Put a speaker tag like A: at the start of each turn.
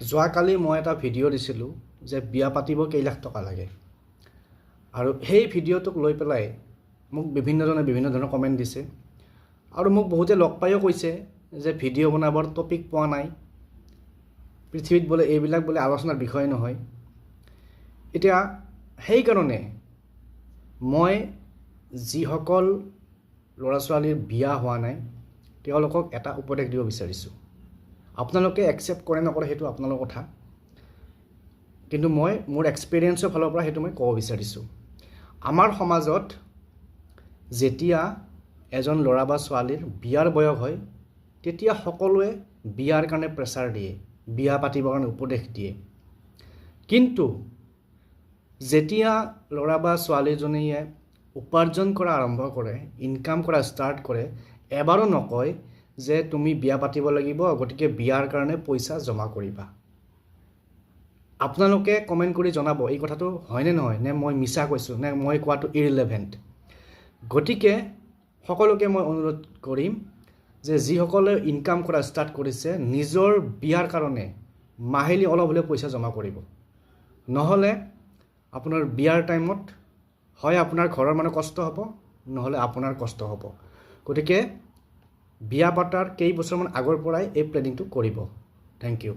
A: যোৱাকালি মই এটা ভিডিঅ' দিছিলোঁ যে বিয়া পাতিব কেইলাখ টকা লাগে আৰু সেই ভিডিঅ'টোক লৈ পেলাই মোক বিভিন্নজনে বিভিন্ন ধৰণৰ কমেণ্ট দিছে আৰু মোক বহুতে লগ পাইও কৈছে যে ভিডিঅ' বনাবৰ টপিক পোৱা নাই, পৃথিৱীত বোলে এইবিলাক বোলে আলোচনাৰ বিষয় নহয়। এতিয়া সেইকাৰণে মই যিসকল ল'ৰা ছোৱালীৰ বিয়া হোৱা নাই তেওঁলোকক এটা উপদেশ দিব বিচাৰিছোঁ। আপোনালোকে একচেপ্ট কৰে নকৰে সেইটো আপোনালোকৰ কথা, কিন্তু মই মোৰ এক্সপিৰিয়েঞ্চৰ ফালৰ পৰা সেইটো মই ক'ব বিচাৰিছোঁ। আমাৰ সমাজত যেতিয়া এজন ল'ৰা বা ছোৱালীৰ বিয়াৰ বয়স হয় তেতিয়া সকলোৱে বিয়াৰ কাৰণে প্ৰেছাৰ দিয়ে, বিয়া পাতিবৰ কাৰণে উপদেশ দিয়ে। কিন্তু যেতিয়া ল'ৰা বা ছোৱালীজনীয়ে উপাৰ্জন কৰা আৰম্ভ কৰে, ইনকাম কৰা ষ্টাৰ্ট কৰে, এবাৰো নকয় যে তুমি বিয়া পাতিব লাগিব, গতিকে বিয়াৰ কাৰণে পইচা জমা কৰিবা। আপোনালোকে কমেণ্ট কৰি জনাব এই কথাটো হয়নে নহয়, নে মই মিছা কৈছোঁ, নে মই কোৱাটো ইৰিলেভেণ্ট। গতিকে সকলোকে মই অনুৰোধ কৰিম যে যিসকলে ইনকাম কৰা ষ্টাৰ্ট কৰিছে নিজৰ বিয়াৰ কাৰণে মাহিলী অলপ হ'লেও পইচা জমা কৰিব। নহ'লে আপোনাৰ বিয়াৰ টাইমত হয় আপোনাৰ ঘৰৰ মানুহ কষ্ট হ'ব, নহ'লে আপোনাৰ কষ্ট হ'ব। গতিকে বিয়া পতাৰ কেইবছৰমান আগৰ পৰাই এই প্লেনিংটো কৰিব। Thank U.